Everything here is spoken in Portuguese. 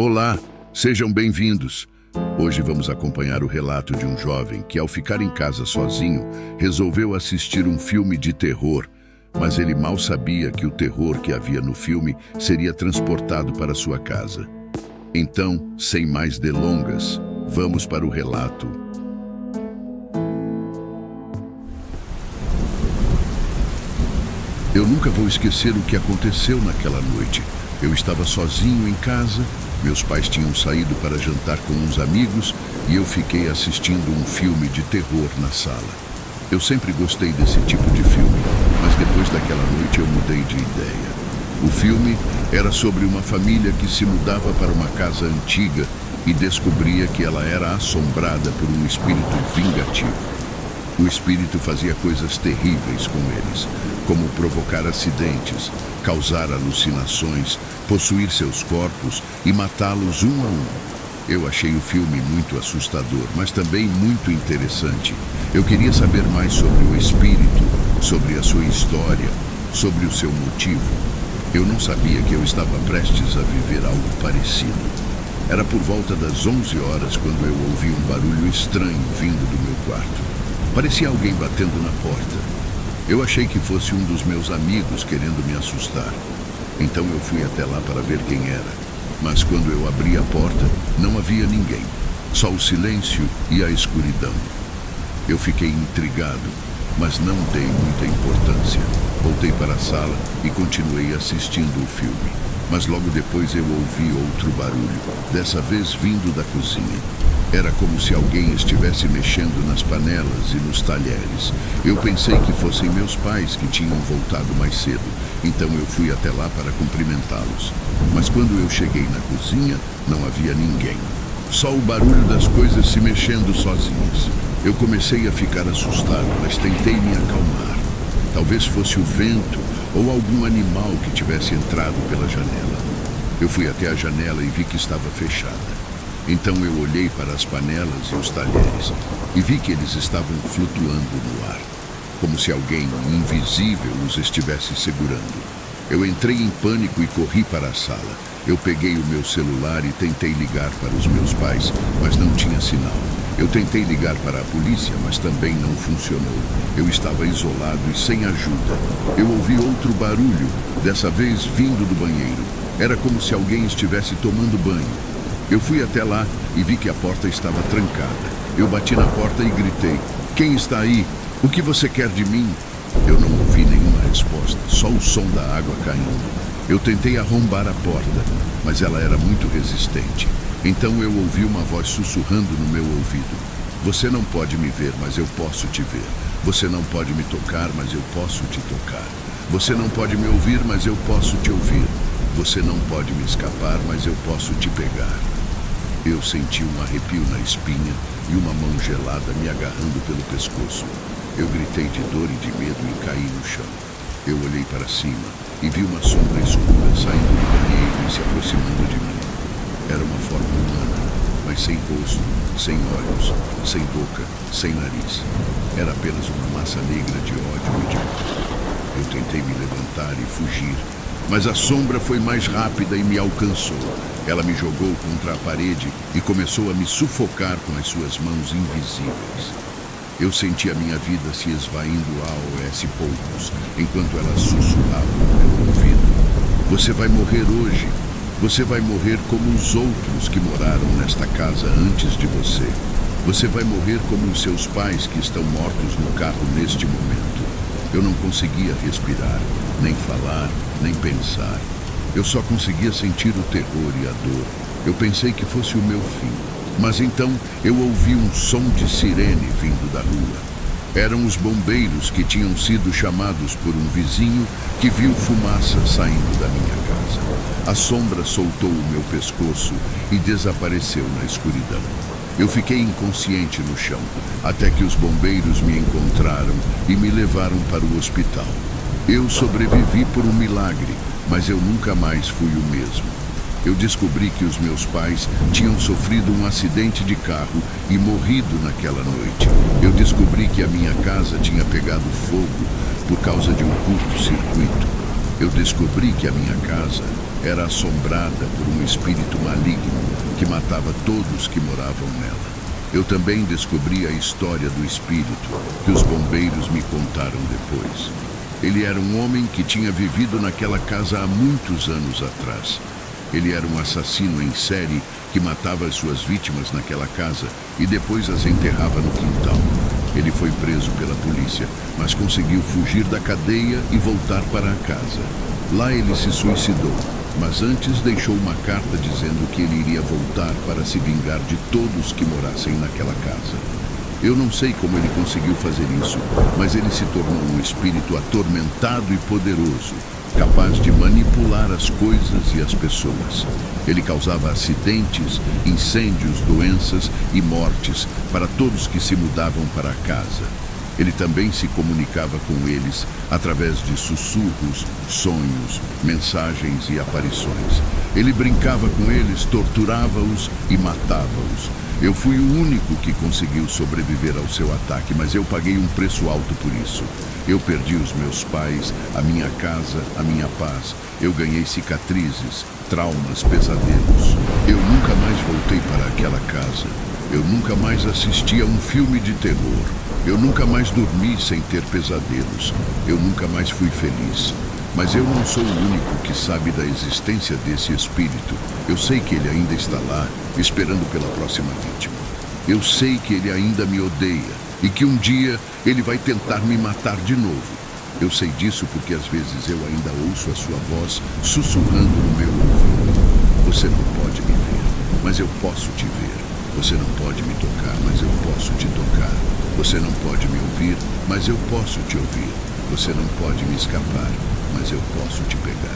Olá, sejam bem-vindos. Hoje vamos acompanhar o relato de um jovem que, ao ficar em casa sozinho, resolveu assistir um filme de terror, mas ele mal sabia que o terror que havia no filme seria transportado para sua casa. Então, sem mais delongas, vamos para o relato. Eu nunca vou esquecer o que aconteceu naquela noite. Eu estava sozinho em casa, meus pais tinham saído para jantar com uns amigos e eu fiquei assistindo um filme de terror na sala. Eu sempre gostei desse tipo de filme, mas depois daquela noite eu mudei de ideia. O filme era sobre uma família que se mudava para uma casa antiga e descobria que ela era assombrada por um espírito vingativo. O espírito fazia coisas terríveis com eles, como provocar acidentes, causar alucinações, possuir seus corpos e matá-los um a um. Eu achei o filme muito assustador, mas também muito interessante. Eu queria saber mais sobre o espírito, sobre a sua história, sobre o seu motivo. Eu não sabia que eu estava prestes a viver algo parecido. Era por volta das 11 horas quando eu ouvi um barulho estranho vindo do meu quarto. Parecia alguém batendo na porta. Eu achei que fosse um dos meus amigos querendo me assustar. Então eu fui até lá para ver quem era. Mas quando eu abri a porta, não havia ninguém. Só o silêncio e a escuridão. Eu fiquei intrigado, mas não dei muita importância. Voltei para a sala e continuei assistindo o filme. Mas logo depois eu ouvi outro barulho, dessa vez vindo da cozinha. Era como se alguém estivesse mexendo nas panelas e nos talheres. Eu pensei que fossem meus pais que tinham voltado mais cedo, então eu fui até lá para cumprimentá-los. Mas quando eu cheguei na cozinha, não havia ninguém. Só o barulho das coisas se mexendo sozinhas. Eu comecei a ficar assustado, mas tentei me acalmar. Talvez fosse o vento ou algum animal que tivesse entrado pela janela. Eu fui até a janela e vi que estava fechada. Então eu olhei para as panelas e os talheres e vi que eles estavam flutuando no ar, como se alguém invisível os estivesse segurando. Eu entrei em pânico e corri para a sala. Eu peguei o meu celular e tentei ligar para os meus pais, mas não tinha sinal. Eu tentei ligar para a polícia, mas também não funcionou. Eu estava isolado e sem ajuda. Eu ouvi outro barulho, dessa vez vindo do banheiro. Era como se alguém estivesse tomando banho. Eu fui até lá e vi que a porta estava trancada. Eu bati na porta e gritei: "Quem está aí? O que você quer de mim?" Eu não ouvi nenhuma resposta, só o som da água caindo. Eu tentei arrombar a porta, mas ela era muito resistente. Então eu ouvi uma voz sussurrando no meu ouvido: "Você não pode me ver, mas eu posso te ver. Você não pode me tocar, mas eu posso te tocar. Você não pode me ouvir, mas eu posso te ouvir. Você não pode me escapar, mas eu posso te pegar." Eu senti um arrepio na espinha e uma mão gelada me agarrando pelo pescoço. Eu gritei de dor e de medo e caí no chão. Eu olhei para cima e vi uma sombra escura saindo do banheiro e se aproximando de mim. Era uma forma humana, mas sem rosto, sem olhos, sem boca, sem nariz. Era apenas uma massa negra de ódio e de morte. Eu tentei me levantar e fugir, mas a sombra foi mais rápida e me alcançou. Ela me jogou contra a parede e começou a me sufocar com as suas mãos invisíveis. Eu senti a minha vida se esvaindo aos poucos, enquanto ela sussurrava no meu ouvido: "Você vai morrer hoje. Você vai morrer como os outros que moraram nesta casa antes de você. Você vai morrer como os seus pais que estão mortos no carro neste momento." Eu não conseguia respirar, nem falar, nem pensar. Eu só conseguia sentir o terror e a dor. Eu pensei que fosse o meu fim. Mas então eu ouvi um som de sirene vindo da rua. Eram os bombeiros que tinham sido chamados por um vizinho que viu fumaça saindo da minha casa. A sombra soltou o meu pescoço e desapareceu na escuridão. Eu fiquei inconsciente no chão, até que os bombeiros me encontraram e me levaram para o hospital. Eu sobrevivi por um milagre, mas eu nunca mais fui o mesmo. Eu descobri que os meus pais tinham sofrido um acidente de carro e morrido naquela noite. Eu descobri que a minha casa tinha pegado fogo por causa de um curto-circuito. Eu descobri que a minha casa era assombrada por um espírito maligno que matava todos que moravam nela. Eu também descobri a história do espírito que os bombeiros me contaram depois. Ele era um homem que tinha vivido naquela casa há muitos anos atrás. Ele era um assassino em série que matava as suas vítimas naquela casa e depois as enterrava no quintal. Ele foi preso pela polícia, mas conseguiu fugir da cadeia e voltar para a casa. Lá ele se suicidou, mas antes deixou uma carta dizendo que ele iria voltar para se vingar de todos que morassem naquela casa. Eu não sei como ele conseguiu fazer isso, mas ele se tornou um espírito atormentado e poderoso, capaz de manipular as coisas e as pessoas. Ele causava acidentes, incêndios, doenças e mortes para todos que se mudavam para a casa. Ele também se comunicava com eles através de sussurros, sonhos, mensagens e aparições. Ele brincava com eles, torturava-os e matava-os. Eu fui o único que conseguiu sobreviver ao seu ataque, mas eu paguei um preço alto por isso. Eu perdi os meus pais, a minha casa, a minha paz. Eu ganhei cicatrizes, traumas, pesadelos. Eu nunca mais voltei para aquela casa. Eu nunca mais assisti a um filme de terror. Eu nunca mais dormi sem ter pesadelos. Eu nunca mais fui feliz. Mas eu não sou o único que sabe da existência desse espírito. Eu sei que ele ainda está lá, esperando pela próxima vítima. Eu sei que ele ainda me odeia e que um dia ele vai tentar me matar de novo. Eu sei disso porque às vezes eu ainda ouço a sua voz sussurrando no meu ouvido. Você não pode me ver, mas eu posso te ver. Você não pode me tocar, mas eu posso te tocar. Você não pode me ouvir, mas eu posso te ouvir. Você não pode me escapar, mas eu posso te pegar.